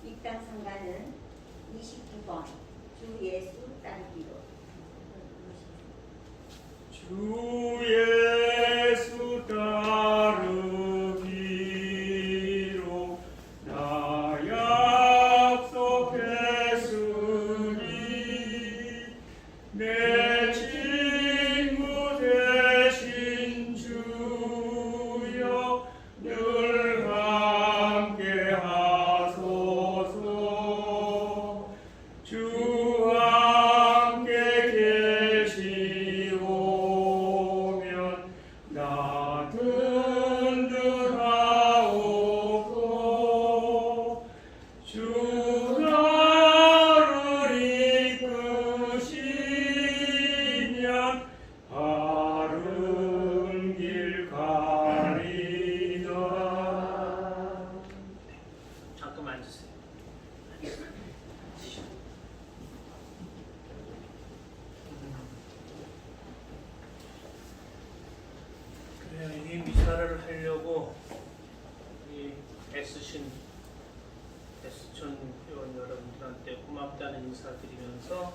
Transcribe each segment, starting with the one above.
입당 성가는 29번 주 예수 따르기로. 주 예수 따르기로 나 약속했으니 내 친구 되신 주여 늘 함께 하소서. 주 함께 계시오면 나 든든하옵소. 주 나를 이끄시면 바른 길 가리라. 잠깐만 앉으세요. 그래요. 이 미사를 하려고 이 애쓰신 애쓰촌 회원 여러분들한테 고맙다는 인사드리면서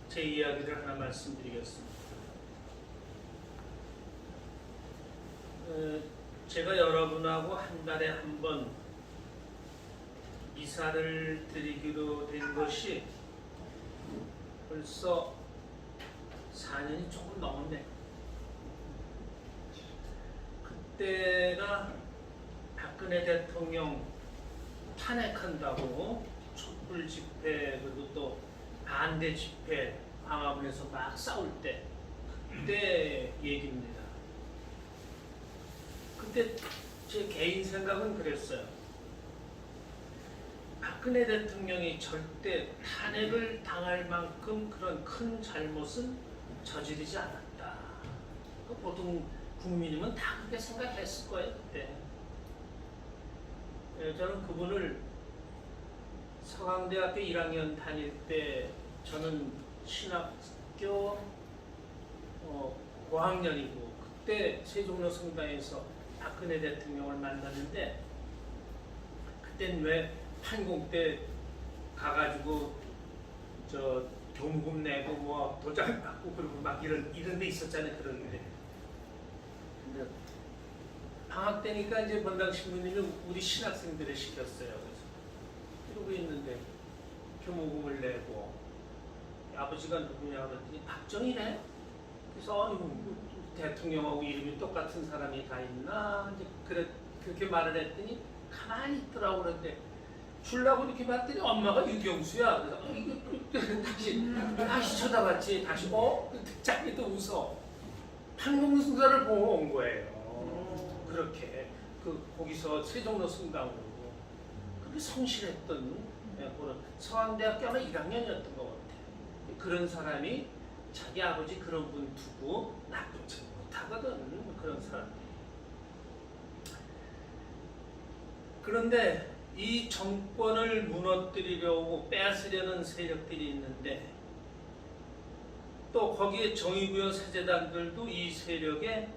제 이야기를 하나 말씀드리겠습니다. 제가 여러분하고 한 달에 한 번 미사를 드리기로 된 것이 벌써 4년이 조금 넘었네. 그때가 박근혜 대통령 탄핵한다고 촛불 집회 그리고 또 반대 집회 광화문에서 막 싸울 때 그때 얘기입니다. 그때 제 개인 생각은 그랬어요. 박근혜 대통령이 절대 탄핵을 당할 만큼 그런 큰 잘못은 저지르지 않았다. 보통 국민이면 다 그렇게 생각했을 거예요, 그때. 저는 그분을 서강대학교 1학년 다닐 때 저는 신학교 고학년이고 그때 세종로 성당에서 박근혜 대통령을 만났는데 그땐 왜 판공 때 가가지고 저 경금 내고 뭐 도장 받고 그리고 막 이런 데 있었잖아요. 그런데 근데 방학 때니까 이제 본당 신부님이 우리 신학생들을 시켰어요. 그래서 이러고 있는데 교무금을 내고 아버지가 누구냐 그랬더니 박정희네. 그래서 대통령하고 이름이 똑같은 사람이 다 있나 이제 그렇게 말을 했더니 가만히 있더라고. 그런데 주려고 이렇게 봤더니 엄마가 유경수야. 그래서 이거 다시 쳐다봤지. 다시 자기도 웃어. 판공순서를 보고 온 거예요. 그렇게 거기서 세종로 성당으로 그렇게 성실했던 그런 서강대학교 아마 1학년이었던 것 같아요. 그런 사람이 자기 아버지 그런 분 두고 나쁜 짓 못하거든. 그런 사람. 그런데 이 정권을 무너뜨리려고 빼앗으려는 세력들이 있는데 또 거기에 정의구현 사재단들도 이 세력에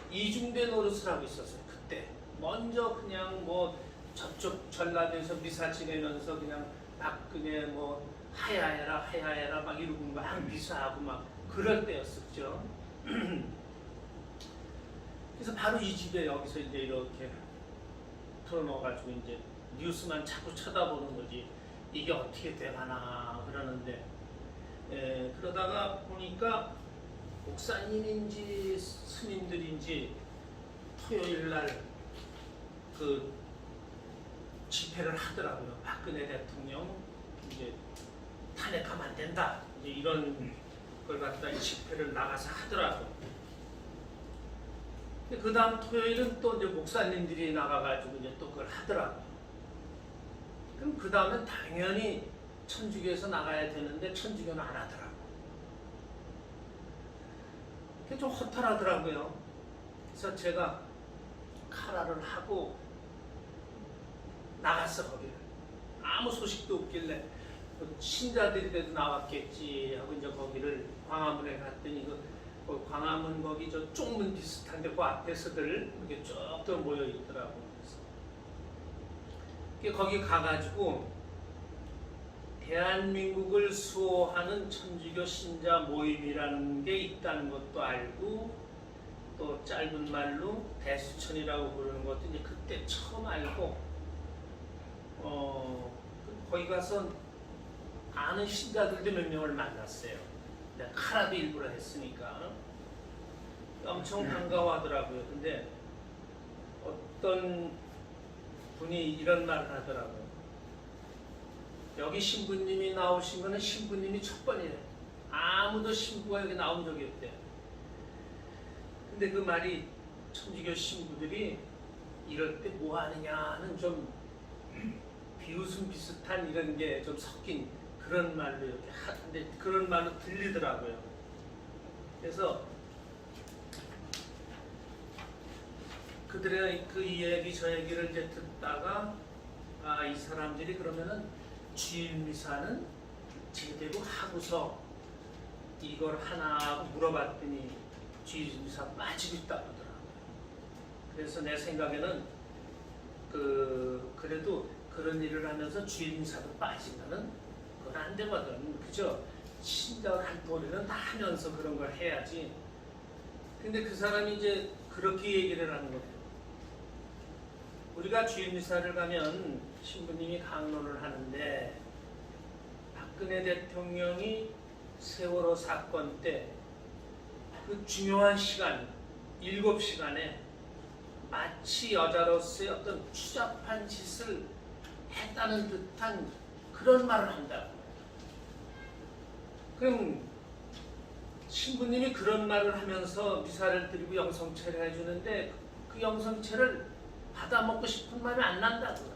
이중대 노릇을 하고 있었어요. 그때 먼저 그냥 뭐 저쪽 전라도에서 미사 지내면서 그냥 박근혜 뭐 하야해라 막 이러고 막 미사하고 막 그럴 때였었죠. 그래서 바로 이 집에 여기서 이제 이렇게 틀어놓아가지고 이제 뉴스만 자꾸 쳐다보는 거지 이게 어떻게 돼가나 그러는데 그러다가 보니까 목사님인지 스님들인지 토요일 날 그 집회를 하더라고요. 박근혜 대통령 이제 탄핵하면 안 된다. 이제 이런 걸 갖다 집회를 나가서 하더라고요. 그 다음 토요일은 또 이제 목사님들이 나가가지고 이제 또 그걸 하더라고요. 그럼 그 다음엔 당연히 천주교에서 나가야 되는데 천주교는 안 하더라고요. 그게 좀 허탈하더라고요. 그래서 제가 카라를 하고 나갔어. 거기를 아무 소식도 없길래 신자들이라도 나왔겠지 하고 이제 거기를 광화문에 갔더니 그 광화문 거기 저 쪽문 비슷한데 그 앞에서들 이렇게 쭉 모여 있더라고. 거기 가가지고 대한민국을 수호하는 천주교 신자 모임이라는 게 있다는 것도 알고, 또 짧은 말로 대수천이라고 부르는 것도 이제 그때 처음 알고, 거기 가서 아는 신자들도 몇 명을 만났어요. 내가 카라도 일부러 했으니까 엄청 반가워하더라고요. 근데 어떤 분이 이런 말을 하더라고요. 여기 신부님이 나오신 거는 신부님이 첫 번이래. 아무도 신부가 여기 나온 적이 없대. 근데 그 말이 천주교 신부들이 이럴 때 뭐 하느냐는 좀 비웃음 비슷한 이런 게 좀 섞인 그런 말로 이렇게 하는데, 그런 말로 들리더라고요. 그래서 그들의 그 이 얘기 저 얘기를 이제 듣다가, 아, 이 사람들이 그러면은 주일 미사는 제대로 하고서 이걸 하나 하고 물어봤더니 주일 미사 빠지고 있다고 하더라고요. 그래서 내 생각에는 그래도 그런 일을 하면서 주일 미사도 빠지면은 그건 안 되거든. 그죠? 신자를 한 도리는 다 하면서 그런 걸 해야지. 근데 그 사람이 이제 그렇게 얘기를 하는 거예요. 우리가 주일 미사를 가면 신부님이 강론을 하는데, 박근혜 대통령이 세월호 사건 때 그 중요한 시간 7시간에 마치 여자로서의 어떤 추잡한 짓을 했다는 듯한 그런 말을 한다고. 그럼 신부님이 그런 말을 하면서 미사를 드리고 영성체를 해주는데 그 영성체를 받아 먹고 싶은 말이 안 난다고.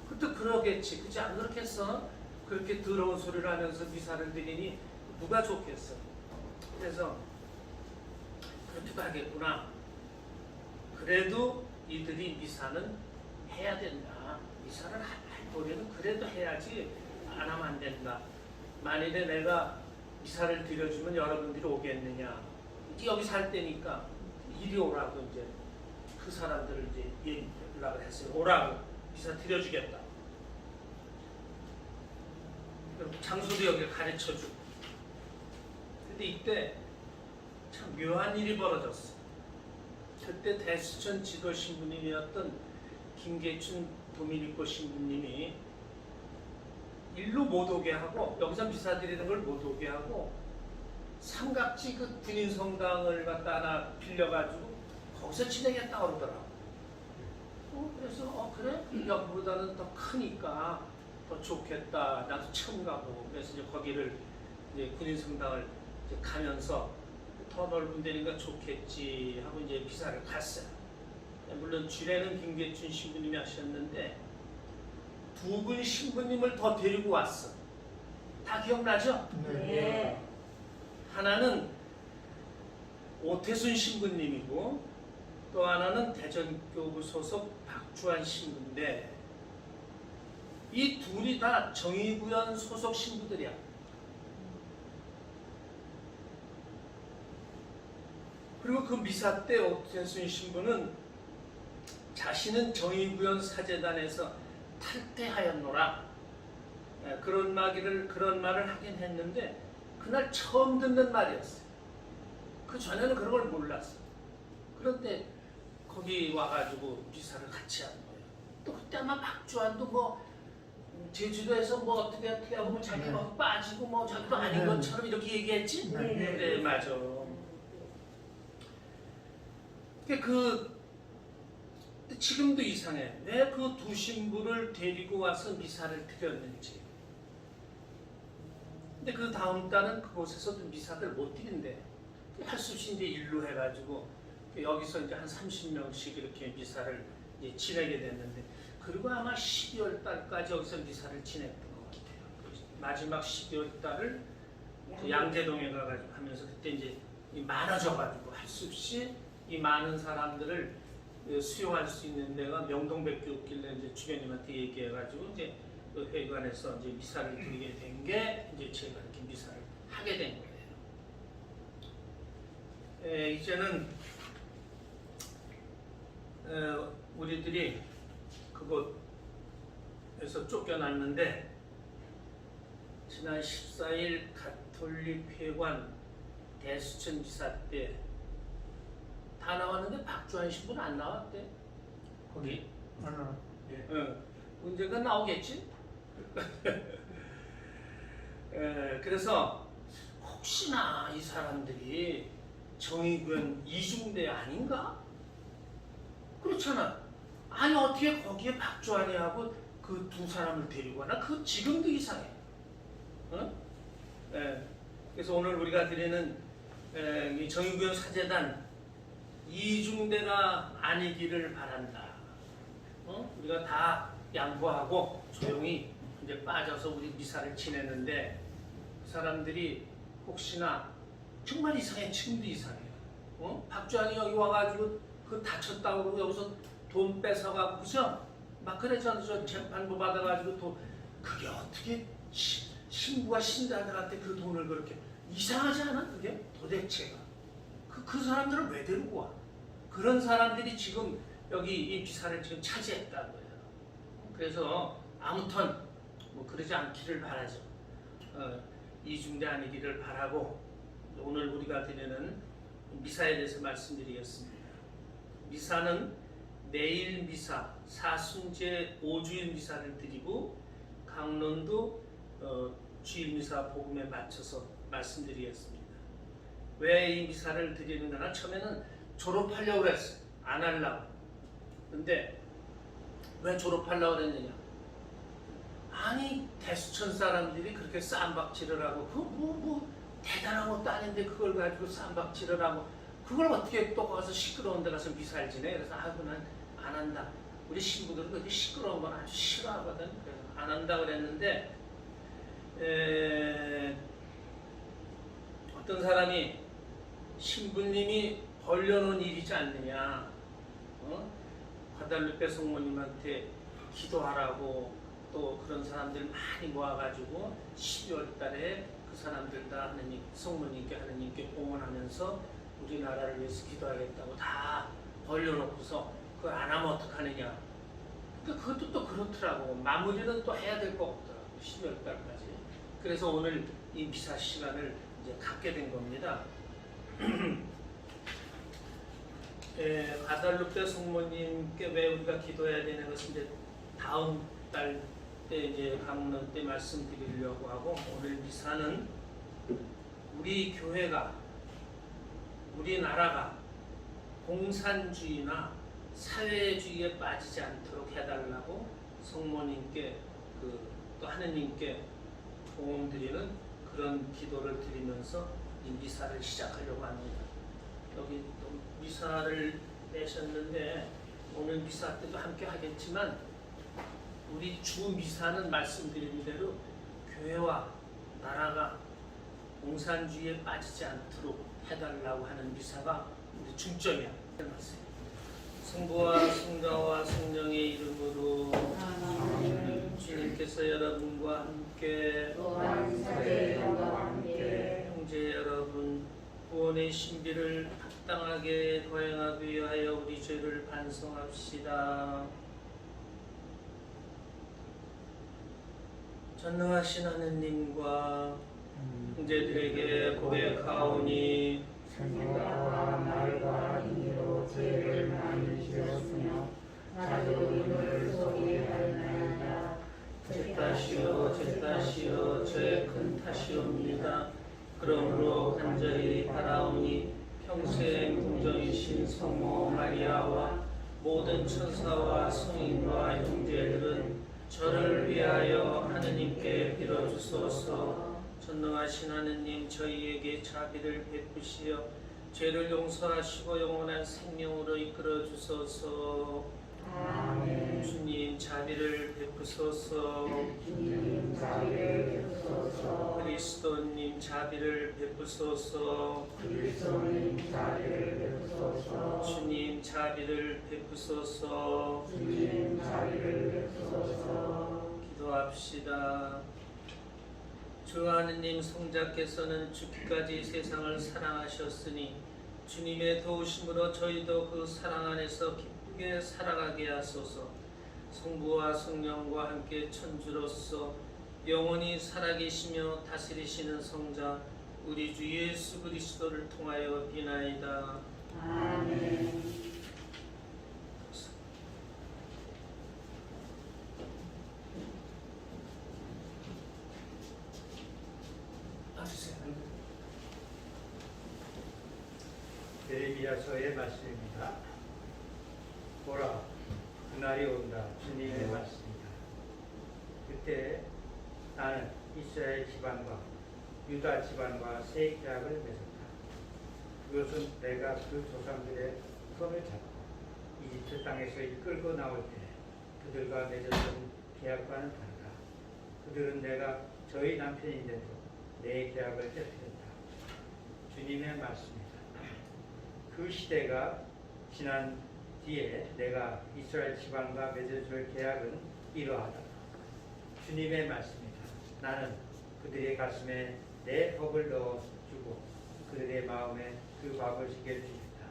그것도 그러겠지. 그지? 안 그렇겠어? 그렇게 더러운 소리를 하면서 미사를 드리니 누가 좋겠어? 그래서 그렇게도 하겠구나. 그래도 이들이 미사는 해야 된다. 미사를 할 도리는 그래도 해야지 안 하면 안 된다. 만일에 내가 미사를 드려주면 여러분들이 오겠느냐? 이제 여기 살 때니까 이리 오라고 이제 그 사람들을 이제 연락을 했어요. 오라고 미사 드려주겠다. 장소도 여기를 가르쳐주고. 근데 이때 참 묘한 일이 벌어졌어. 그때 대수천 지도 신부님이었던 김계춘 도미니코 신부님이 일로 못 오게 하고, 여기서 미사 드리는 걸 못 오게 하고, 삼각지 그 군인 성당을 갖다 하나 빌려가지고 거기서 진행했다 그러더라고. 그래서 그래? 여기보다는 더 크니까 더 좋겠다. 나도 처음 가고. 그래서 이제 거기를 이제 군인 성당을 이제 가면서 더 넓은 데니까 좋겠지 하고 이제 미사를 갔어요. 물론 주례는 김계춘 신부님이 하셨는데 두 분 신부님을 더 데리고 왔어. 다 기억나죠? 네. 하나는 오태순 신부님이고 또 하나는 대전교구 소속 박주환 신부인데, 이 둘이 다 정의구현 소속 신부들이야. 그리고 그 미사 때 오태순 신부는 자신은 정의구현 사제단에서 탈퇴하였노라, 그런 말을 하긴 했는데 그날 처음 듣는 말이었어요. 그 전에는 그런 걸 몰랐어. 그런데 거기 와가지고 미사를 같이 한 거예요. 또 그때 아마 박주환도 뭐 제주도에서 뭐 어떻게 하고 뭐 자기 뭐 빠지고 뭐 자기도 아닌 것처럼 이렇게 얘기했지? 네, 맞아. 지금도 이상해. 왜 그 두 신부를 데리고 와서 미사를 드렸는지. 근데 그 다음 달은 그곳에서도 미사를 못 드린대. 할 수 없이 이제 일로 해가지고 여기서 이제 한 30명씩 이렇게 미사를 이제 지내게 됐는데, 그리고 아마 12월 달까지 여기서 미사를 지냈던 것 같아요. 마지막 12월 달을 양재동에 가가지고 하면서 그때 이제 많아져가지고 할 수 없이 이 많은 사람들을 수용할 수 있는 데가 명동밖에 없길래 이제 주변님한테 얘기해가지고 이제 그 회관에서 이제 미사를 드리게 된 게 이제 제가 이렇게 미사를 하게 된 거예요. 이제는 우리들이 그곳 옆에서 쫓겨났는데 지난 14일 가톨릭 회관 대수천 지사 때 다 나왔는데 박주환 신부는 안 나왔대. 거기. 응. 언젠가 나오겠지? 그래서 혹시나 이 사람들이 정의구현 이중대 아닌가? 그렇잖아. 아니 어떻게 거기에 박주환이하고 그 두 사람을 데리고 가나? 그 지금도 이상해. 어? 그래서 오늘 우리가 드리는 이 정의구현 사제단 이중대가 아니기를 바란다. 우리가 다 양보하고 조용히 이제 빠져서 우리 미사를 지내는데 그 사람들이 혹시나 정말 이상해. 지금도 이상해요. 박주환이 여기 와가지고 그 다쳤다고 그러고 여기서 돈 뺏어가고 그죠? 막 그랬잖아. 저 재판부 받아가지고 돈 그게 어떻게 신부가 신자들한테 그 돈을 그렇게 이상하지 않아? 그게 도대체가 그 사람들을 왜 데리고 와? 그런 사람들이 지금 여기 이 비사를 지금 차지했다고요. 그래서 아무튼 뭐 그러지 않기를 바라죠. 이중대 아니기를 바라고 오늘 우리가 드리는 미사에 대해서 말씀드리겠습니다. 미사는 내일 미사, 사순제 5주일 미사를 드리고 강론도 주일 미사 복음에 맞춰서 말씀드리겠습니다. 왜 이 미사를 드리는가? 처음에는 졸업하려고 그랬어요. 안 하려고. 근데 왜 졸업하려고 그랬느냐? 아니 대수천 사람들이 그렇게 쌈박질을 하고 뭐 대단한 것도 아닌데 그걸 가지고 쌈박질을 하고 그걸 어떻게 또 가서 시끄러운 데 가서 미사를 지내? 그래서 아이고 난 안 한다. 우리 신부들은 그렇게 시끄러운 건 아주 싫어하거든. 그래서 안 한다 그랬는데 어떤 사람이 신부님이 벌려놓은 일이지 않느냐. 과달루페 성모님한테 기도하라고 또 그런 사람들 많이 모아가지고 12월 달에 그 사람들 다 하느님, 성모님께 하느님께 공헌하면서 우리나라를 위해서 기도하겠다고 다 벌려놓고서 그걸 안 하면 어떡하느냐. 그러니까 그것도 또 그렇더라고. 마무리는 또 해야 될 것 같더라고. 12월 달까지. 그래서 오늘 이 미사 시간을 이제 갖게 된 겁니다. 과달루페 성모님께 왜 우리가 기도해야 되는 것은 이제 다음 달 때 이제 강론 때 말씀드리려고 하고 오늘 미사는 우리 교회가 우리나라가 공산주의나 사회주의에 빠지지 않도록 해달라고 성모님께 또 하느님께 도움드리는 그런 기도를 드리면서 이 미사를 시작하려고 합니다. 여기 또 미사를 내셨는데 오늘 미사 때도 함께 하겠지만 우리 주 미사는 말씀드린 대로 교회와 나라가 공산주의에 빠지지 않도록 해달라고 하는 미사가 우리 중점이야. 성부와 성자와 성령의 이름으로 주님께서 여러분과 함께 형제 여러분 구원의 신비를 합당하게 거행하기 위하여 우리 죄를 반성합시다. 전능하신 하느님과 형제들에게 고백하오니 생각과 말과 힘으로 죄를 많이 지었으며 자주 이를 소리하였나이다. 제 탓이요 저의 큰 탓이옵니다. 그러므로 간절히 바라오니 평생 동정이신 성모 마리아와 모든 천사와 성인과 형제들은 저를 위하여 하느님께 빌어주소서. 전능하신 하느님 저희에게 자비를 베푸시어 죄를 용서하시고 영원한 생명으로 이끌어 주소서. 아멘. 주님 자비를 베푸소서. 주님 자비를 베푸소서. 그리스도님 자비를 베푸소서. 그리스도님 자비를 베푸소서. 주님 자비를 베푸소서. 주님 자비를 베푸소서. 기도합시다. 주 하느님 성자께서는 죽기까지 세상을 사랑하셨으니 주님의 도우심으로 저희도 그 사랑 안에서 기쁘게 살아가게 하소서. 성부와 성령과 함께 천주로서 영원히 살아계시며 다스리시는 성자 우리 주 예수 그리스도를 통하여 비나이다. 아멘. 예레미야서의 말씀입니다. 보라, 그날이 온다. 주님의 말씀입니다. 그때 나는 이스라엘 집안과 유다 집안과 새 계약을 맺었다. 그것은 내가 그 조상들의 손을 잡고 이집트 땅에서 이끌고 나올 때 그들과 맺었던 계약과는 다르다. 그들은 내가 저희 남편인데도 내 계약을 깨뜨렸다. 주님의 말씀입니다. 그 시대가 지난 뒤에 내가 이스라엘 지방과 맺어줄 계약은 이러하다. 주님의 말씀입니다. 나는 그들의 가슴에 내 법을 넣어주고 그들의 마음에 그 법을 지게 주겠다.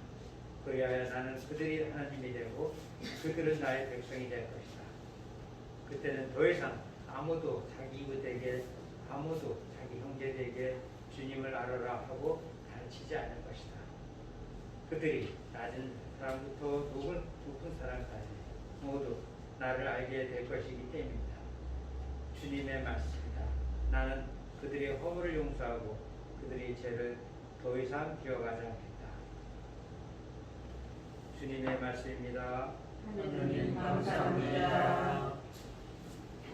그리하여 나는 그들이 하나님이 되고 그들은 나의 백성이 될 것이다. 그때는 더 이상 아무도 자기 이웃에게 아무도 자기 형제에게 주님을 알아라 하고 가르치지 않을 것이다. 그들이 낮은 사람부터 높은 사람까지 모두 나를 알게 될 것이기 때문이다. 주님의 말씀이다. 나는 그들의 허물을 용서하고 그들의 죄를 더 이상 기억하지 않겠다. 주님의 말씀입니다. 하느님 감사합니다.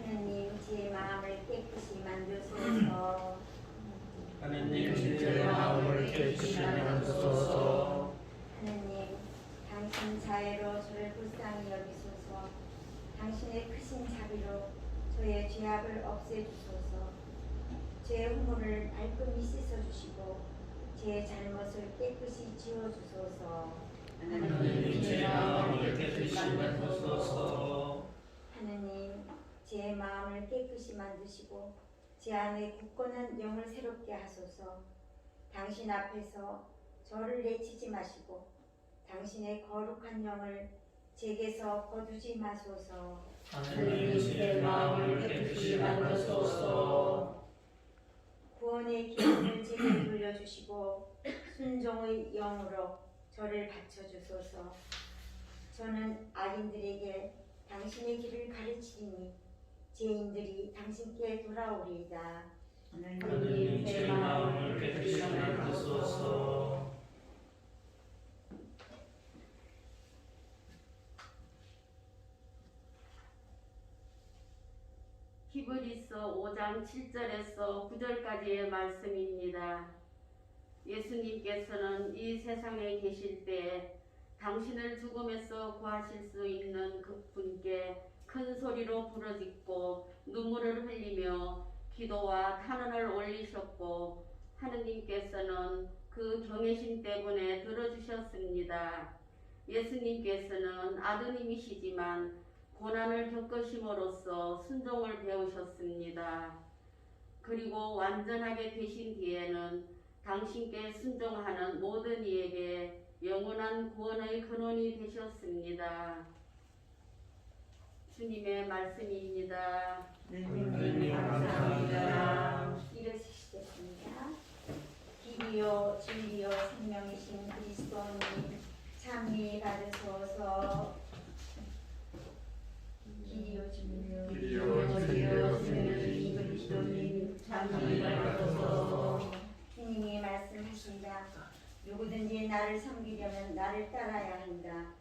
하느님 제 마음을 깨끗이 만드소서. 하느님 제 마음을 깨끗이 만드소서. 하느님 당신 자애로 저를 불쌍히 여기소서. 당신의 크신 자비로 저의 죄악을 없애주소서. 제 후문을 발끈히 씻어주시고 제 잘못을 깨끗이 지워주소서. 하느님 제 마음을 깨끗이 만드소서. 하느님 제 마음을 깨끗이 만드시고 제 안에 굳건한 영을 새롭게 하소서. 당신 앞에서 저를 내치지 마시고 당신의 거룩한 영을 제게서 거두지 마소서. 하느님 제 마음을 깨끗이 만드소서. 구원의 기쁨을 제게 돌려주시고 순종의 영으로 저를 바쳐주소서. 저는 악인들에게 당신의 길을 가르치리니 죄인들이 당신께 돌아오리이다. 하느님 제 마음을 깨끗이 만드소서. 히브리서 5장 7절에서 9절까지의 말씀입니다. 예수님께서는 이 세상에 계실 때 당신을 죽음에서 구하실 수 있는 그분께 큰 소리로 부르짖고 눈물을 흘리며 기도와 탄원을 올리셨고 하느님께서는 그 경외심 때문에 들어주셨습니다. 예수님께서는 아드님이시지만 고난을 겪으심으로써 순종을 배우셨습니다. 그리고 완전하게 되신 뒤에는 당신께 순종하는 모든 이에게 영원한 구원의 근원이 되셨습니다. 주님의 말씀입니다. 하느님 감사합니다. 일어서시겠습니다. 길이요 진리요 생명이신 그리스도님 참여 받으소서. 길이요 진리요 생명이신 그리스도님 참여 받으소서. 주님이 말씀하신다. 누구든지 나를 섬기려면 나를 따라야 한다.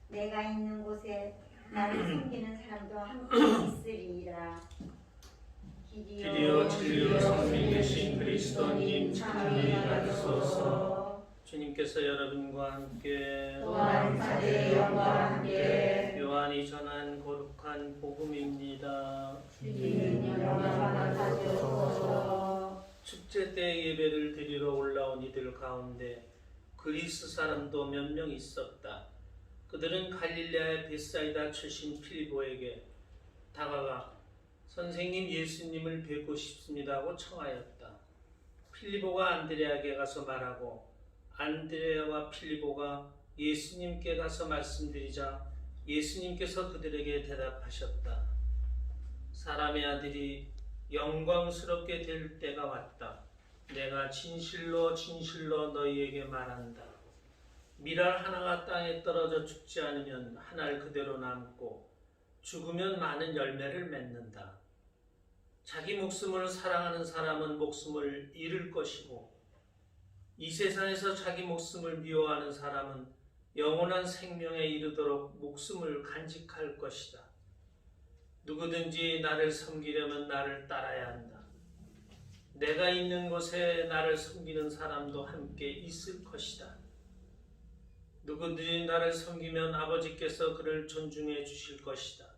내가 있는 곳에 나를 섬기는 사람도 함께 있으리라. 길이요 진리요 생명이신 그리스도님 참여 받으소서. 주님께서 여러분과 함께 또한 사제의 영과 함께 요한이 전한 거룩한 복음입니다. 주님 영광 받으소서. 축제 때 예배를 드리러 올라온 이들 가운데 그리스 사람도 몇 명 있었다. 그들은 갈릴레아의 벳사이다 출신 필리보에게 다가가 선생님 예수님을 뵙고 싶습니다 하고 청하였다. 필리보가 안드레아에게 가서 말하고 안드레아와 필리보가 예수님께 가서 말씀드리자 예수님께서 그들에게 대답하셨다. 사람의 아들이 영광스럽게 될 때가 왔다. 내가 진실로 진실로 너희에게 말한다. 밀알 하나가 땅에 떨어져 죽지 않으면 한 알 그대로 남고 죽으면 많은 열매를 맺는다. 자기 목숨을 사랑하는 사람은 목숨을 잃을 것이고 이 세상에서 자기 목숨을 미워하는 사람은 영원한 생명에 이르도록 목숨을 간직할 것이다. 누구든지 나를 섬기려면 나를 따라야 한다. 내가 있는 곳에 나를 섬기는 사람도 함께 있을 것이다. 누구든지 나를 섬기면 아버지께서 그를 존중해 주실 것이다.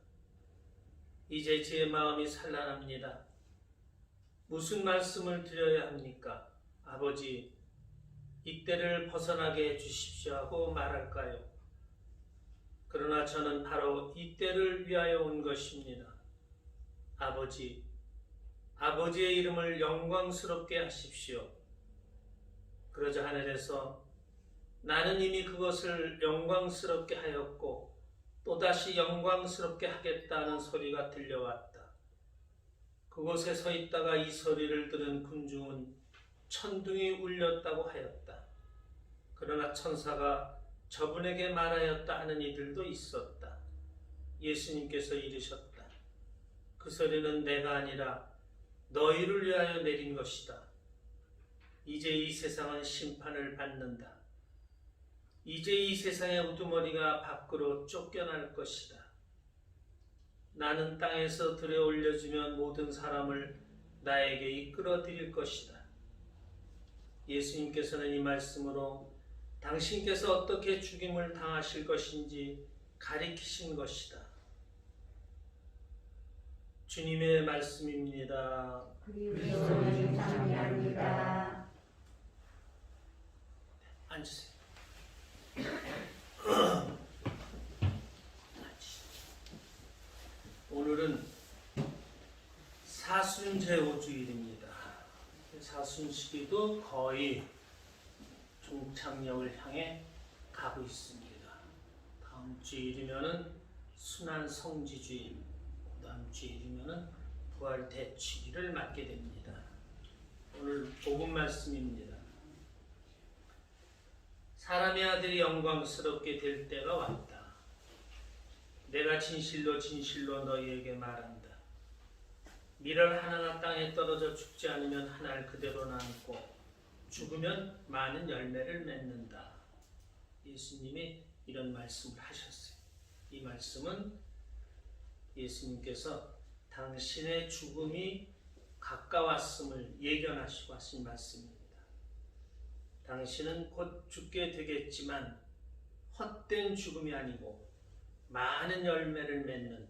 이제 제 마음이 산란합니다. 무슨 말씀을 드려야 합니까? 아버지, 이때를 벗어나게 해주십시오 하고 말할까요? 그러나 저는 바로 이때를 위하여 온 것입니다. 아버지, 아버지의 이름을 영광스럽게 하십시오. 그러자 하늘에서 나는 이미 그것을 영광스럽게 하였고 또다시 영광스럽게 하겠다는 소리가 들려왔다. 그곳에 서 있다가 이 소리를 들은 군중은 천둥이 울렸다고 하였다. 그러나 천사가 저분에게 말하였다 하는 이들도 있었다. 예수님께서 이르셨다. 그 소리는 내가 아니라 너희를 위하여 내린 것이다. 이제 이 세상은 심판을 받는다. 이제 이 세상의 우두머리가 밖으로 쫓겨날 것이다. 나는 땅에서 들여 올려주면 모든 사람을 나에게 이끌어 드릴 것이다. 예수님께서는 이 말씀으로 당신께서 어떻게 죽임을 당하실 것인지 가리키신 것이다. 주님의 말씀입니다. 그리스도를 찬양합니다. 앉으세요. 오늘은 사순제오주일입니다. 사순시기도 거의 종착역을 향해 가고 있습니다. 다음 주일이면은 순환성지주일, 다음 주일이면은 부활대축일을 맞게 됩니다. 오늘 복음 말씀입니다. 사람의 아들이 영광스럽게 될 때가 왔다. 내가 진실로 진실로 너희에게 말한다. 밀알 하나가 땅에 떨어져 죽지 않으면 한 알 그대로 남고 죽으면 많은 열매를 맺는다. 예수님이 이런 말씀을 하셨어요. 이 말씀은 예수님께서 당신의 죽음이 가까웠음을 예견하시고 하신 말씀입니다. 당신은 곧 죽게 되겠지만 헛된 죽음이 아니고 많은 열매를 맺는,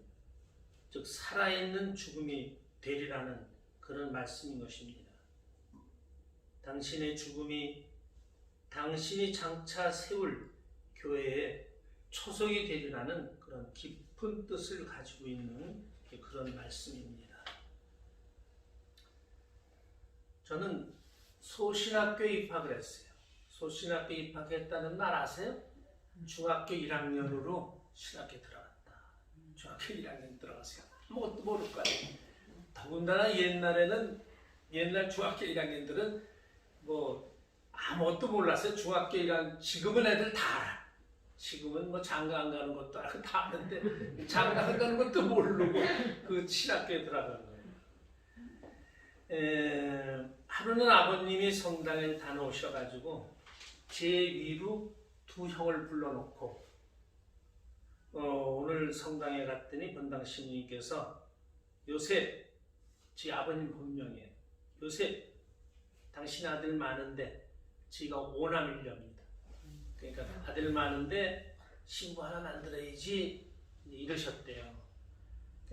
즉 살아있는 죽음이 되리라는 그런 말씀인 것입니다. 당신의 죽음이 당신이 장차 세울 교회의 초석이 되리라는 그런 깊은 뜻을 가지고 있는 그런 말씀입니다. 저는 소신학교에 입학을 했어요. 소신학교에 입학했다는 말 아세요? 중학교 1학년으로 신학교에 들어갔다. 중학교 1학년 들어가서 아무것도 모를 거예요. 더군다나 옛날 중학교 1학년들은 뭐 아무것도 몰랐어요. 중학교 1학년, 지금은 애들 다 알아. 지금은 뭐 장가 안 가는 것도 알고 다 아는데 장가 안 가는 것도 모르고 그 신학교에 들어간 거예요. 하루는 아버님이 성당에 다녀오셔가지고 제 위로 두 형을 불러놓고 오늘 성당에 갔더니 본당 신님께서 요셉, 제 아버님 본명이에요. 요셉, 당신 아들 많은데 지가 오남일녀입니다. 그러니까 아들 많은데 신부 하나 만들어야지 이러셨대요.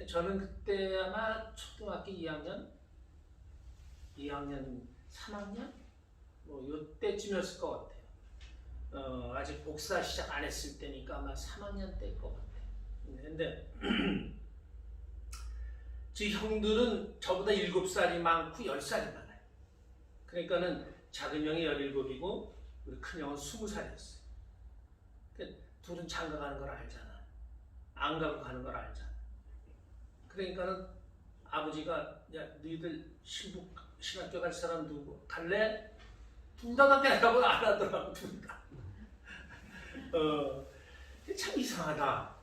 저는 그때 아마 초등학교 2학년, 3학년? 뭐 요때쯤이었을 것 같아요. 아직 복사 시작 안 했을 때니까 아마 3학년 때일 것 같아요. 근데 제 형들은 저보다 7살이 많고 10살이 많아요. 그러니까는 작은 형이 17이고 우리 큰 형은 20살이었어요. 둘은 장가 가는 걸 알잖아. 안 가고 가는 걸 알잖아. 그러니까는 아버지가 야 너희들 신학교 갈 사람 누구 갈래? 둘 다 가고 안 하더라고 둘 다. 참 이상하다.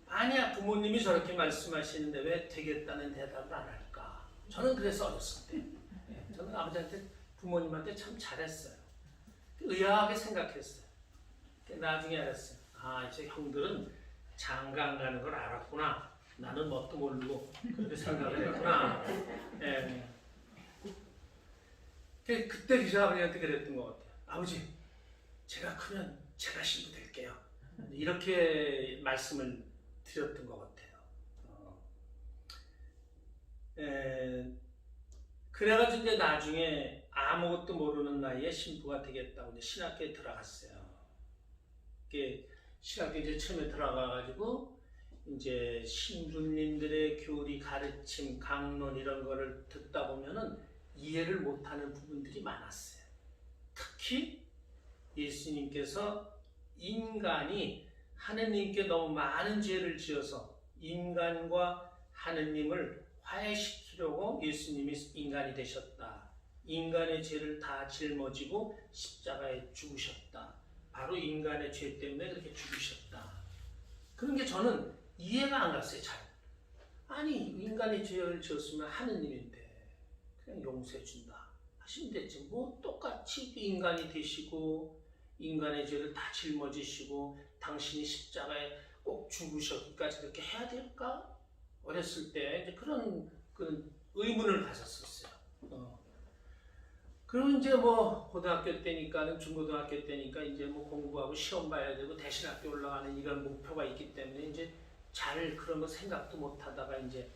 아니야 부모님이 저렇게 말씀하시는데 왜 되겠다는 대답을 안 할까? 저는 그래서 어렸을 때 저는 아버지한테 부모님한테 참 잘했어요. 의아하게 생각했어요. 나중에 알았어요. 아 이제 형들은 장가 가는 걸 알았구나. 나는 뭣도 모르고 그렇게 생각을 했구나. 예. 그때 그 아버지한테 그랬던 것 같아요. 아버지 제가 크면 제가 신부 될게요. 이렇게 말씀을 드렸던 것 같아요. 그래가지고 이제 나중에 아무것도 모르는 나이에 신부가 되겠다고 이제 신학교에 들어갔어요. 신학교에 이제 처음에 들어가가지고 이제 신부님들의 교리 가르침, 강론 이런 거를 듣다 보면은 이해를 못하는 부분들이 많았어요. 특히 예수님께서 인간이 하느님께 너무 많은 죄를 지어서 인간과 하느님을 화해시키려고 예수님이 인간이 되셨다. 인간의 죄를 다 짊어지고 십자가에 죽으셨다. 바로 인간의 죄 때문에 그렇게 죽으셨다. 그런 게 저는 이해가 안 갔어요. 잘. 아니 인간의 죄를 지었으면 하느님인데 그냥 용서해 준다 하시면 됐지. 뭐 똑같이 인간이 되시고 인간의 죄를 다 짊어지시고 당신이 십자가에 꼭 죽으셨기까지 그렇게 해야 될까? 어렸을 때 이제 그런 의문을 가졌었어요. 그리고 이제 뭐 고등학교 때니까는 중고등학교 때니까 이제 뭐 공부하고 시험 봐야 되고 대신학교 올라가는 이런 목표가 있기 때문에 이제 잘 그런 거 생각도 못 하다가 이제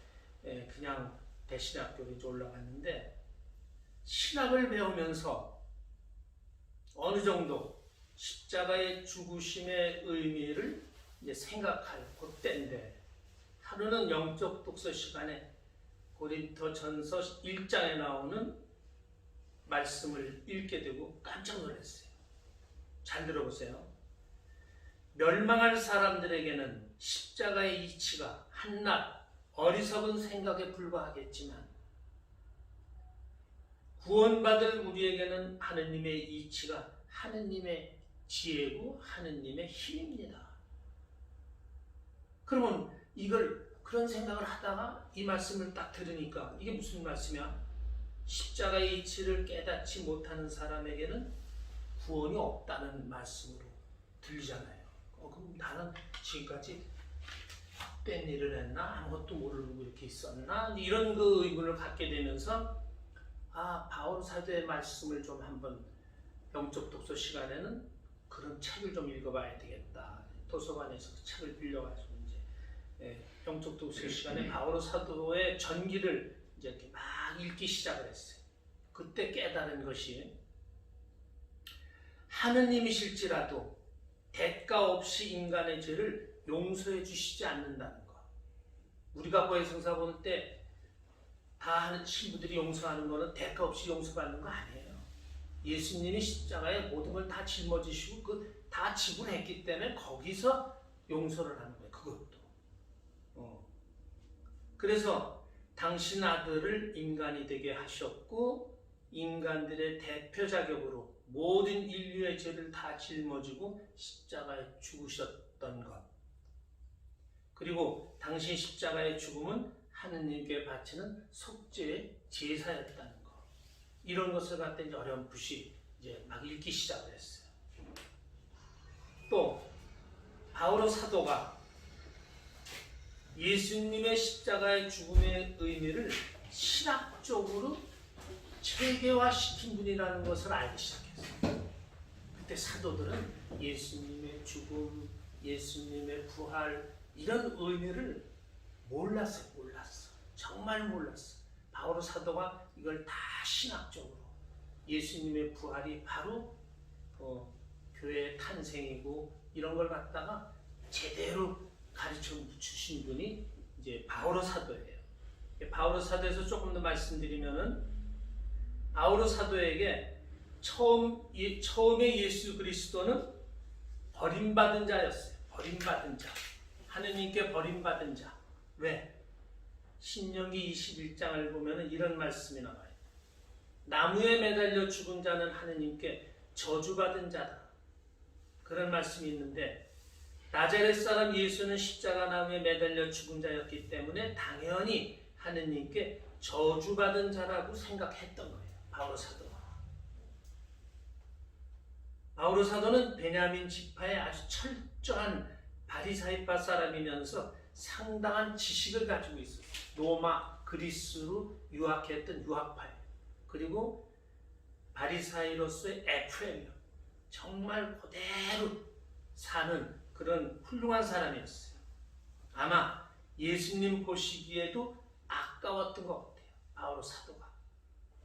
그냥 대신학교로 이제 올라갔는데 신학을 배우면서 어느 정도 십자가의 죽으심의 의미를 이제 생각할 그때인데 하루는 영적 독서 시간에 고린도전서 1장에 나오는 말씀을 읽게 되고 깜짝 놀랐어요. 잘 들어보세요. 멸망할 사람들에게는 십자가의 이치가 한낱 어리석은 생각에 불과하겠지만 구원받을 우리에게는 하느님의 이치가 하느님의 지혜고 하느님의 힘입니다. 그러면 이걸 그런 생각을 하다가 이 말씀을 딱 들으니까 이게 무슨 말씀이야? 십자가의 이치를 깨닫지 못하는 사람에게는 구원이 없다는 말씀으로 들리잖아요. 그럼 나는 지금까지 헛된 일을 했나? 아무것도 모르고 이렇게 있었나? 이런 그 의문을 갖게 되면서 바울 사도의 말씀을 좀 한번 영적 독서 시간에는 그런 책을 좀 읽어봐야 되겠다. 도서관에서 책을 빌려가지고 이제 영적 독서 시간에 바울 사도의 전기를 이제 이렇게 막 읽기 시작을 했어요. 그때 깨달은 것이 하느님이실지라도 대가 없이 인간의 죄를 용서해 주시지 않는다는 것. 우리가 고해성사 볼 때 다 신부들이 용서하는 거는 대가 없이 용서받는 거 아니에요. 예수님이 십자가에 모든 걸 다 짊어지시고 다 지불했기 때문에 거기서 용서를 하는 거예요. 그것도. 그래서 당신 아들을 인간이 되게 하셨고 인간들의 대표 자격으로 모든 인류의 죄를 다 짊어지고 십자가에 죽으셨던 것. 그리고 당신 십자가의 죽음은 하느님께 바치는 속죄의 제사였다는 것. 이런 것을 갖다 이제 어렴풋이 이제 막 읽기 시작을 했어요. 또 바울 사도가 예수님의 십자가의 죽음의 의미를 신학적으로 체계화시킨 분이라는 것을 알기 시작했어요. 그때 사도들은 예수님의 죽음, 예수님의 부활 이런 의미를 몰랐어. 정말 몰랐어. 바울 사도가 이걸 다 신학적으로 예수님의 부활이 바로 교회의 탄생이고 이런 걸 갖다가 제대로 가르쳐 주신 분이 이제 바울 사도예요. 바울 사도에서 조금 더 말씀드리면은 바울 사도에게 처음에 예수 그리스도는 버림받은 자였어요. 버림받은 자. 하느님께 버림받은 자. 왜? 신명기 21장을 보면 이런 말씀이 나와요. 나무에 매달려 죽은 자는 하느님께 저주받은 자다. 그런 말씀이 있는데 나자렛 사람 예수는 십자가 나무에 매달려 죽은 자였기 때문에 당연히 하느님께 저주받은 자라고 생각했던 거예요. 바오로 사도. 바오로 사도는 베냐민 지파의 아주 철저한 바리사이파 사람이면서 상당한 지식을 가지고 있어요. 로마, 그리스로 유학했던 유학파예요. 그리고 바리사이로서의 에프레임이요. 정말 그대로 사는 그런 훌륭한 사람이었어요. 아마 예수님 보시기에도 아까웠던 것 같아요. 바오로 사도가.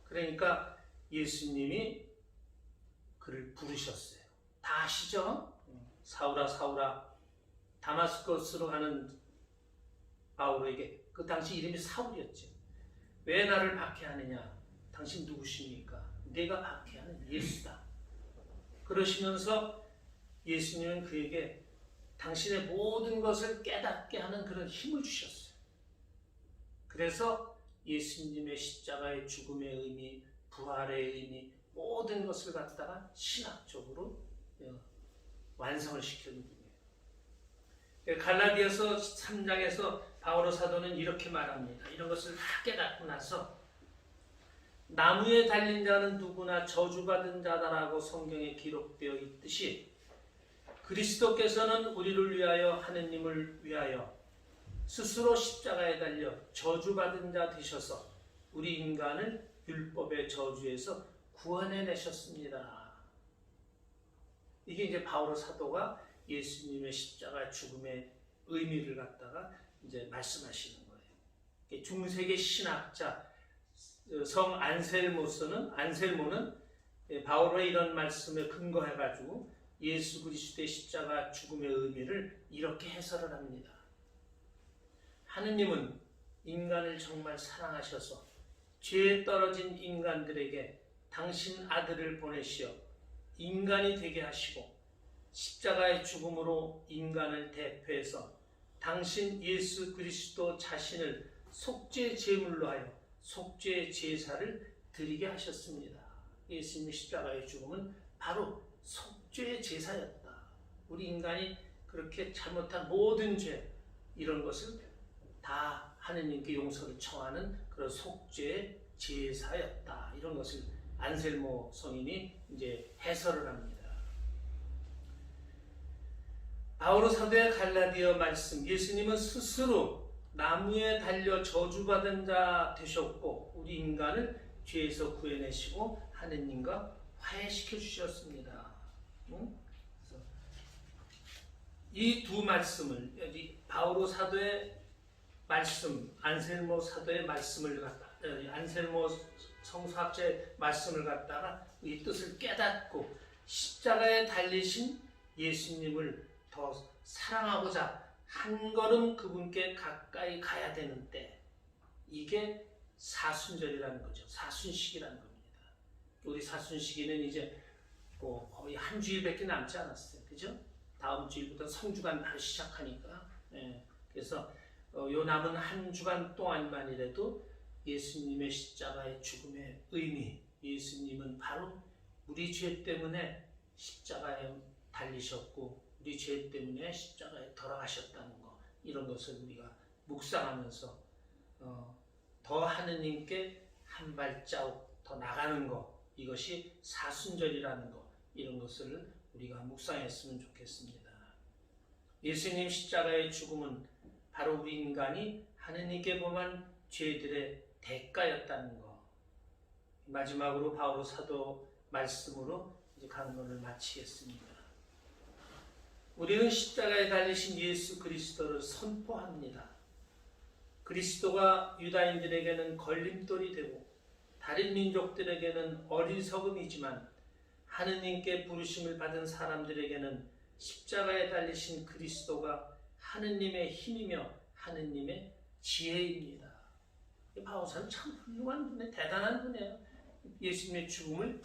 그러니까 예수님이 그를 부르셨어요. 다 아시죠? 사울아 사울아 다마스커스로 가는 바오로에게 그 당시 이름이 사울이었죠. 왜 나를 박해하느냐? 당신 누구십니까? 내가 박해하는 예수다. 그러시면서 예수님은 그에게 당신의 모든 것을 깨닫게 하는 그런 힘을 주셨어요. 그래서 예수님의 십자가의 죽음의 의미, 부활의 의미, 모든 것을 갖다가 신학적으로 완성을 시키는 분이에요. 갈라디아서 3장에서 바오로 사도는 이렇게 말합니다. 이런 것을 다 깨닫고 나서 나무에 달린 자는 누구나 저주받은 자다라고 성경에 기록되어 있듯이 그리스도께서는 우리를 위하여 하느님을 위하여 스스로 십자가에 달려 저주받은 자 되셔서 우리 인간을 율법의 저주에서 구원해내셨습니다. 이게 이제 바오로 사도가 예수님의 십자가 죽음의 의미를 갖다가 이제 말씀하시는 거예요. 중세기 신학자 성 안셀모는 바오로의 이런 말씀에 근거해가지고 예수 그리스도의 십자가 죽음의 의미를 이렇게 해설을 합니다. 하느님은 인간을 정말 사랑하셔서 죄에 떨어진 인간들에게 당신 아들을 보내시어 인간이 되게 하시고 십자가의 죽음으로 인간을 대표해서 당신 예수 그리스도 자신을 속죄 제물로 하여 속죄 제사를 드리게 하셨습니다. 예수님의 십자가의 죽음은 바로 속죄 제사였다. 우리 인간이 그렇게 잘못한 모든 죄 이런 것을 다 하느님께 용서를 청하는 그런 속죄 제사였다. 이런 것을 안셀모 성인이 이제 해설을 합니다. 바오로 사도의 갈라디아 말씀, 예수님은 스스로 나무에 달려 저주받은 자 되셨고 우리 인간을 죄에서 구해내시고 하느님과 화해시켜 주셨습니다. 이 두 말씀을 바오로 사도의 말씀, 안셀모 사도의 말씀을 갖다 안셀모 성서학자의 말씀을 갖다가 이 뜻을 깨닫고 십자가에 달리신 예수님을 더 사랑하고자 한 걸음 그분께 가까이 가야 되는 때, 이게 사순절이라는 거죠. 사순식이라는 겁니다. 우리 사순식에는 이제 거의 한 주일밖에 남지 않았어요. 그죠? 다음 주일부터 성주간 바로 시작하니까. 그래서 요 남은 한 주간 동안만이라도 예수님의 십자가의 죽음의 의미, 예수님은 바로 우리 죄 때문에 십자가에 달리셨고 우리 죄 때문에 십자가에 돌아가셨다는 것, 이런 것을 우리가 묵상하면서 더 하느님께 한 발자국 더 나가는 것, 이것이 사순절이라는 것, 이런 것을 우리가 묵상했으면 좋겠습니다. 예수님 십자가의 죽음은 바로 우리 인간이 하느님께 범한 죄들의 대가였다는 것. 마지막으로 바오로 사도 말씀으로 이제 강론을 마치겠습니다. 우리는 십자가에 달리신 예수 그리스도를 선포합니다. 그리스도가 유다인들에게는 걸림돌이 되고 다른 민족들에게는 어리석음이지만 하느님께 부르심을 받은 사람들에게는 십자가에 달리신 그리스도가 하느님의 힘이며 하느님의 지혜입니다. 바오사는 참 훌륭한 분이에요. 대단한 분이에요. 예수님의 죽음을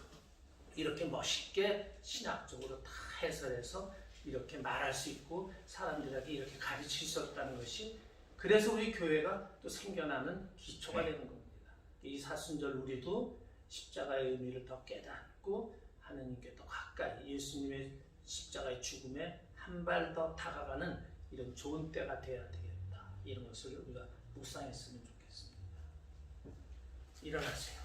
이렇게 멋있게 신학적으로 다 해설해서 이렇게 말할 수 있고 사람들에게 이렇게 가르칠 수 있다는 것이 그래서 우리 교회가 또 생겨나는 기초가 되는 겁니다. 이 사순절 우리도 십자가의 의미를 더 깨닫고 하느님께 더 가까이 예수님의 십자가의 죽음에 한 발 더 다가가는 이런 좋은 때가 되어야 되겠다. 이런 것을 우리가 묵상했으면 좋겠습니다. 일어나세요.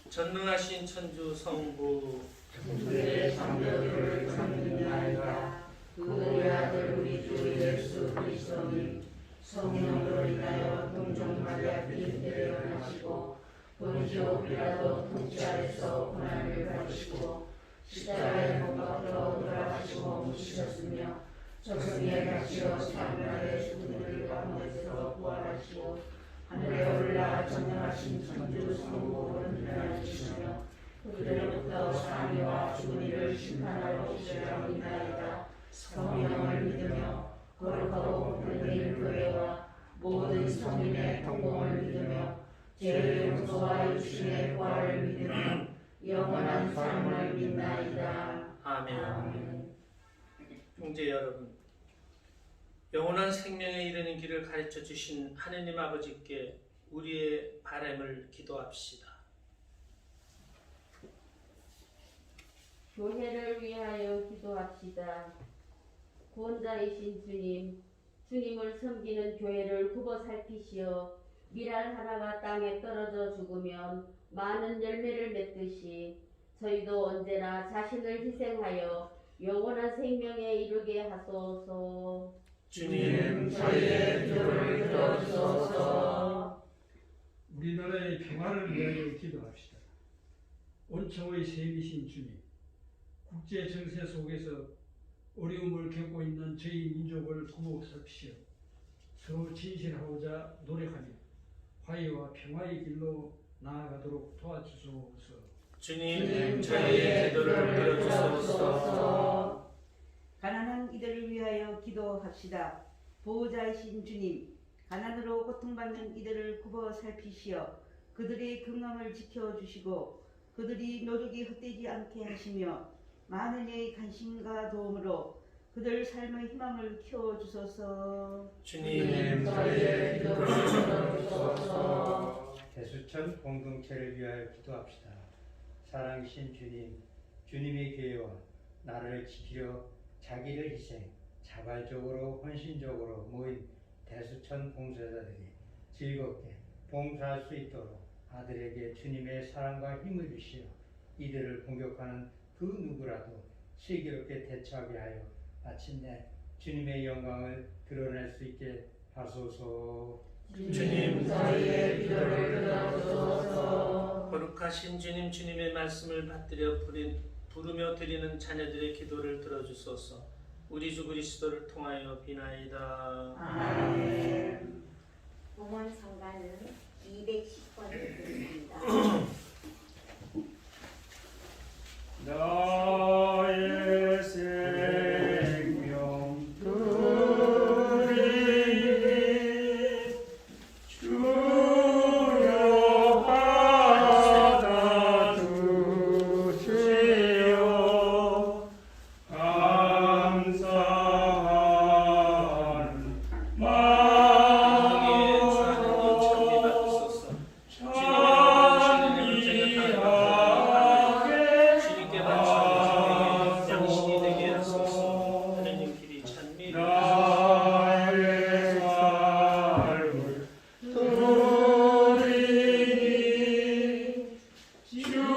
전능하신 천주 성부 우리의 창조주를 섬기나이다. 그의 아들 우리 주 예수 그리스도님 성령으로 인하여 동정 마리아 빈들에 일어나시고 본시오 빌라도 통치 아래서 고난을 받으시고 십자가에 못 박혀 돌아가시고 묻히셨으며 저승에 가시어 사흘날에 죽은 이들 가운데서 부활하시고 하늘에 올라 전능하신 천주 성부를 일어나시며 그들로부터 사미와 죽은 이를 심판하러 오시리라 믿나이다. 성령을 믿으며 거룩하고 분된 교회와 모든 성인의 통공을 믿으며 죄의 용서와 육신의 부활을 믿으며 영원한 삶을 믿나이다. 아멘. 형제 여러분, 영원한 생명에 이르는 길을 가르쳐 주신 하느님 아버지께 우리의 바람을 기도합시다. 교회를 위하여 기도합시다. 구원자이신 주님, 주님을 섬기는 교회를 굽어 살피시어 밀알 하나가 땅에 떨어져 죽으면 많은 열매를 맺듯이 저희도 언제나 자신을 희생하여 영원한 생명에 이르게 하소서. 주님, 저희의 기도를 들어주소서. 우리나라의 평화를 위하여 기도합시다. 온초의 셈이신 주님, 국제 정세 속에서 어려움을 겪고 있는 저희 민족을 구호 살피시어 서로 진실하고자 노력하며 화해와 평화의 길로 나아가도록 도와주소서. 주님, 저희의 기도를 들어주소서. 가난한 이들을 위하여 기도합시다. 보호자이신 주님, 가난으로 고통받는 이들을 굽어 살피시어 그들의 건강을 지켜주시고 그들이 노력이 헛되지 않게 하시며 많은 이의 관심과 도움으로 그들 삶의 희망을 키워주소서. 주님, 저희의 기도를 들어주소서. 대수천 공동체를 위하여 기도합시다. 사랑이신 주님, 주님의 교회와 나라를 지키려 자기를 희생, 자발적으로 헌신적으로 모인 대수천 봉사자들이 즐겁게 봉사할 수 있도록 아들에게 주님의 사랑과 힘을 주시어 이들을 공격하는 그 누구라도 슬기롭게 대처하게 하여 마침내 주님의 영광을 드러낼 수 있게 하소서. 주님, 저희의 기도를 들어주소서. 거룩하신 주님, 주님의 말씀을 받들여 부르며 드리는 자녀들의 기도를 들어주소서. 우리 주 그리스도를 통하여 비나이다. 아멘. 봉헌 성가는 210번을 드립니다. 나의 생명 드리니 주여 받아주시오. 감사한 마음 주님께 바치는 양식이 되게 하소서. 하느님 길이 찬미를 나의 삶을 드리니 주여 받아주시오.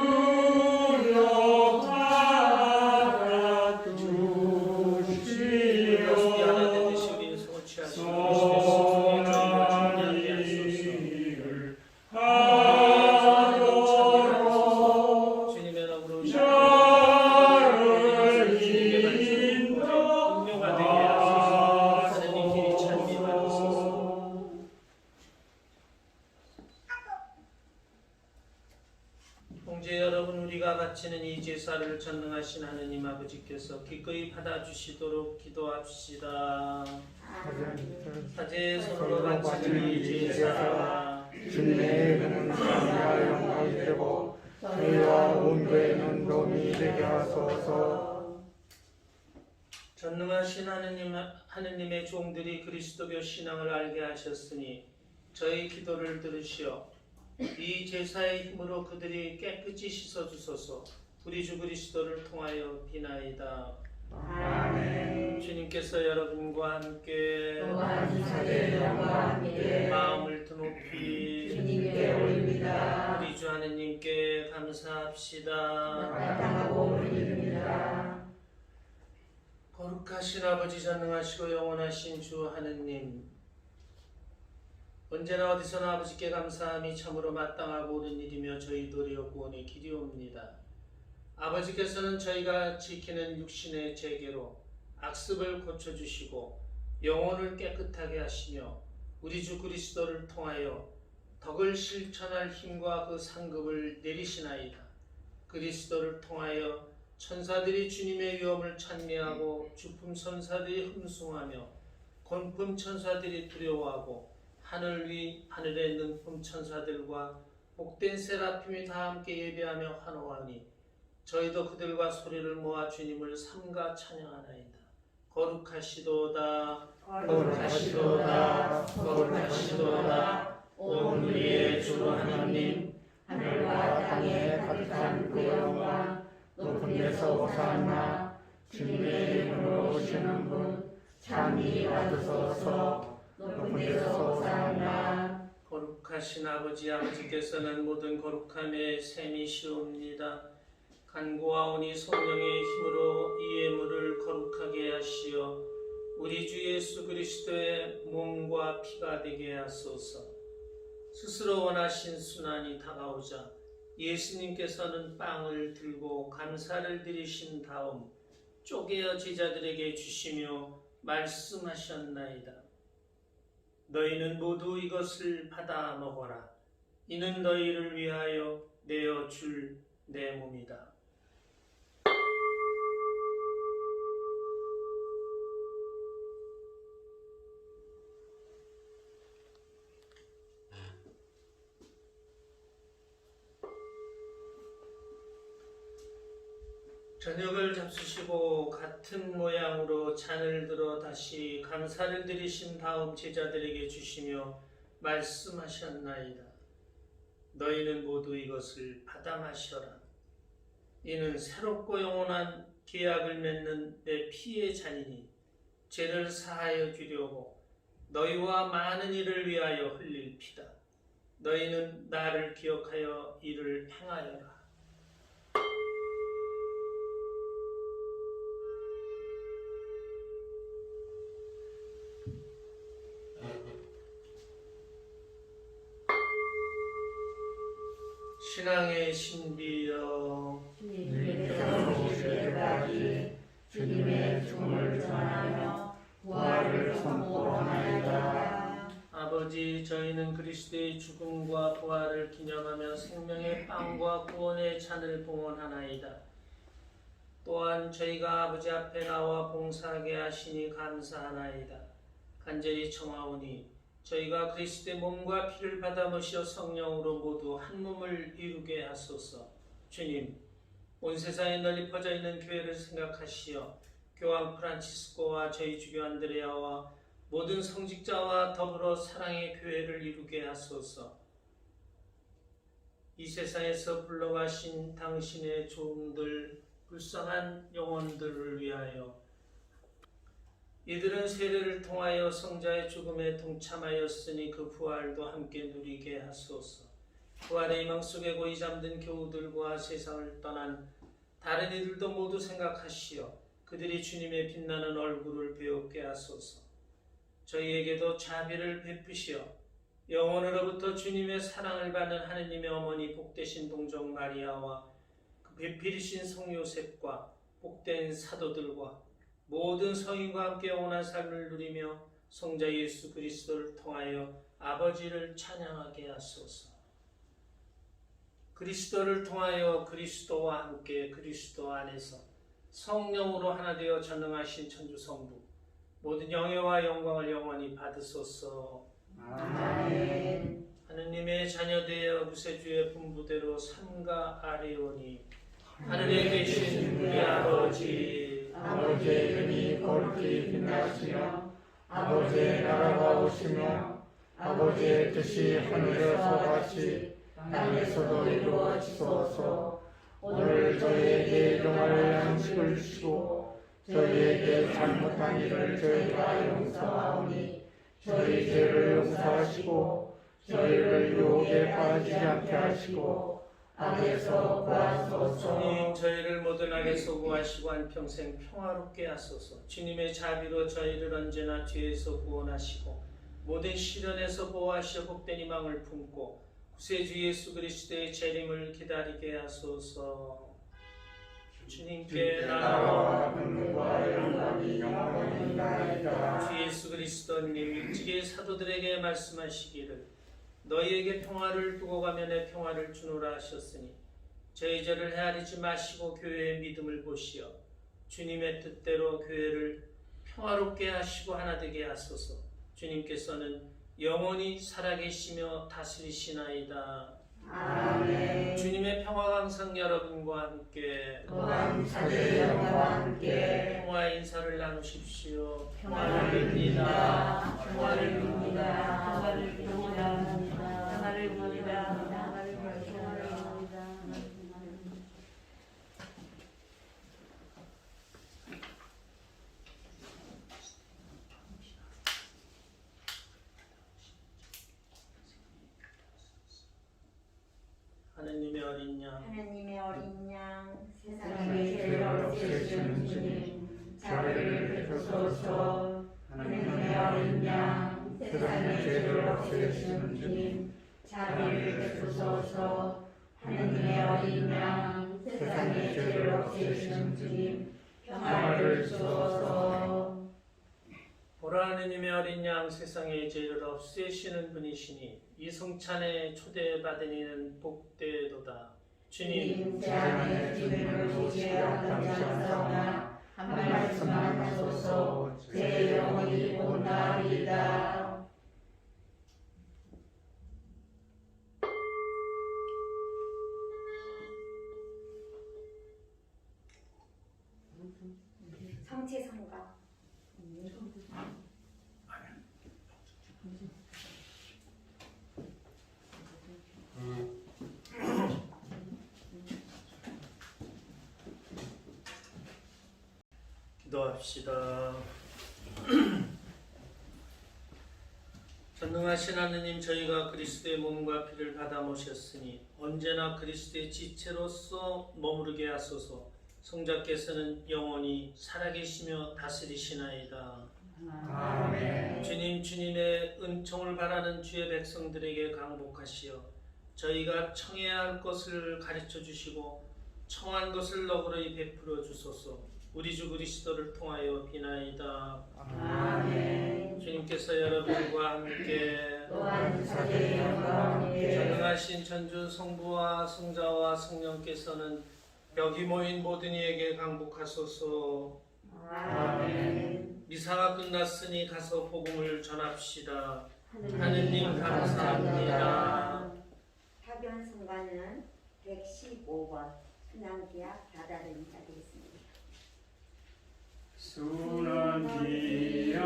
하나 되듯이 우리는 성을 취하시고 소나기를 하도록 주님의 이름으로 저를 주님께 바치는 음료가 되게 하소서. 하느님 길이 찬미 받으소서. 형제 여러분, 우리가 바치는 이 제사를 전능하신 하느님 아버지께서 기꺼이 받아주시도록 기도합시다. 사제 손으로 바치는 이 제사 주님의 이름은 찬미와 영광이 되고 저희와 온 교회는 도움이 되게 하소서. 전능하신 하느님의 종들이 그리스도교 신앙을 알게 하셨으니 저희 기도를 들으시어 이 제사의 힘으로 그들이 깨끗이 씻어주소서. 우리 주 그리스도를 통하여 비나이다. 아멘. 주님께서 여러분과 함께 또한 사제들과 함께 마음을 드높이 주님께 올립니다. 우리 주 하느님께 감사합시다. 마땅하고 올립니다. 거룩하신 아버지, 전능하시고 영원하신 주 하느님, 언제나 어디서나 아버지께 감사함이 참으로 마땅하고 옳은 일이며 저희 도리어 구원의 길이옵니다. 아버지께서는 저희가 지키는 육신의 재계로 악습을 고쳐주시고 영혼을 깨끗하게 하시며 우리 주 그리스도를 통하여 덕을 실천할 힘과 그 상급을 내리시나이다. 그리스도를 통하여 천사들이 주님의 위엄을 찬미하고 주품 천사들이 흠숭하며 권품 천사들이 두려워하고 하늘 위 하늘에 있는 품 천사들과 복된 세라핌이 다 함께 예배하며 환호하니 저희도 그들과 소리를 모아 주님을 삼가 찬양하나이다. 거룩하시도다, 거룩하시도다, 거룩하시도다. 온 우리의 주 하나님, 하늘과 땅에 가득한 그 영광, 높은 데서 호산나. 주님의 이름으로 오시는 분 참이 받으소서. 높은 데서 호산나. 거룩하신 아버지께서는 모든 거룩함의 셈이시옵니다. 간구하오니 성령의 힘으로 이 예물을 거룩하게 하시어 우리 주 예수 그리스도의 몸과 피가 되게 하소서. 스스로 원하신 순환이 다가오자 예수님께서는 빵을 들고 감사를 드리신 다음 쪼개어 제자들에게 주시며 말씀하셨나이다. 너희는 모두 이것을 받아 먹어라. 이는 너희를 위하여 내어 줄 내 몸이다. 저녁을 잡수시고 같은 모양으로 잔을 들어 다시 감사를 드리신 다음 제자들에게 주시며 말씀하셨나이다. 너희는 모두 이것을 받아 마셔라. 이는 새롭고 영원한 계약을 맺는 내 피의 잔이니 죄를 사하여 주려고 너희와 많은 이를 위하여 흘릴 피다. 너희는 나를 기억하여 이를 행하여라. 신앙의 신비여, 주님께서 오실 때까지 주님의 죽음을 전하며 부활을 선포하나이다. 아버지, 저희는 그리스도의 죽음과 부활을 기념하며 생명의 빵과 구원의 잔을 봉헌하나이다. 또한 저희가 아버지 앞에 나와 봉사하게 하시니 감사하나이다. 간절히 청하오니 저희가 그리스도의 몸과 피를 받아 마시어 성령으로 모두 한 몸을 이루게 하소서. 주님, 온 세상에 널리 퍼져 있는 교회를 생각하시어 교황 프란치스코와 저희 주교 안드레아와 모든 성직자와 더불어 사랑의 교회를 이루게 하소서. 이 세상에서 불러가신 당신의 종들, 불쌍한 영혼들을 위하여 이들은 세례를 통하여 성자의 죽음에 동참하였으니 그 부활도 함께 누리게 하소서. 부활의 희망 속에 고이 잠든 교우들과 세상을 떠난 다른 이들도 모두 생각하시어 그들이 주님의 빛나는 얼굴을 배우게 하소서. 저희에게도 자비를 베푸시어 영원으로부터 주님의 사랑을 받는 하느님의 어머니 복되신 동정 마리아와 그 배필이신 성 요셉과 복된 사도들과 모든 성인과 함께 영원한 삶을 누리며 성자 예수 그리스도를 통하여 아버지를 찬양하게 하소서. 그리스도를 통하여 그리스도와 함께 그리스도 안에서 성령으로 하나 되어 전능하신 천주성부 모든 영예와 영광을 영원히 받으소서. 아멘. 하느님의 자녀되어 구세주의 분부대로 삼가 아뢰오니 하늘에 계신 우리 아버지 아버지의 이름이 거룩히 빛나시며 아버지의 나라가 오시며 아버지의 뜻이 하늘에서 같이 땅에서도 이루어지소서. 오늘 저희에게 일용할 양식을 주시고 저희에게 잘못한 일을 저희가 용서하오니 저희 죄를 용서하시고 저희를 유혹에 빠지지 않게 하시고 악에서 구하소서. 주님 저희를 모든 악에서 구하시고 한평생 평화롭게 하소서. 주님의 자비로 저희를 언제나 죄에서 구원하시고 모든 시련에서 보호하시어 복된 희망을 품고 구세주 예수 그리스도의 재림을 기다리게 하소서. 주님께 나라와 권능과 영광이 영원히 나이다. 주 예수 그리스도님 일찍이 사도들에게 말씀하시기를 너희에게 평화를 두고 가며 내 평화를 주노라 하셨으니 저희 죄를 헤아리지 마시고 교회의 믿음을 보시어 주님의 뜻대로 교회를 평화롭게 하시고 하나 되게 하소서. 주님께서는 영원히 살아계시며 다스리시나이다. 아멘. 주님의 평화가 항상 여러분과 함께 또한 사제의 영과 함께 평화의 인사를 나누십시오. 평화를 빕니다. 평화를 빕니다. 평화를 빕니다. 평화를 빕니다. 하느님의 어린 양 하나님의 어린 양 세상의 세상의 죄를 없애시는 주님, 자비를 베푸소서. 하느님의 어린 양, 세상의 죄를 없애시는 주님, 자비를 베푸소서. 하느님의 어린 양, 세상의 죄를 없애시는 주님, 평화를 주소서. 보라 하느님의 어린 양 세상의 죄를 없애시는 분이시니 이 성찬에 초대받은 이는 복되도다. 주님 제 안에 주님을 보지 않사오나 한 말씀만 하소서. 제 영혼이 온다리이다. 성체성가 기도합시다. 전능하신 하느님, 저희가 그리스도의 몸과 피를 받아 모셨으니 언제나 그리스도의 지체로서 머무르게 하소서. 성자께서는 영원히 살아계시며 다스리시나이다. 아멘. 주님, 주님의 은총을 바라는 주의 백성들에게 강복하시어 저희가 청해야 할 것을 가르쳐 주시고 청한 것을 너그러이 베풀어 주소서. 우리 주 그리스도를 통하여 비나이다. 아멘. 주님께서 여러분과 함께 또한 사제의 영과 함께 전능하신 천주 성부와 성자와 성령께서는 여기 모인 모든 이에게 강복하소서. 아멘. 미사가 끝났으니 가서 복음을 전합시다. 하느님 감사합니다. 파견 성가는 115번 순환기약 다다른 인사 드리겠습니다. 순환기야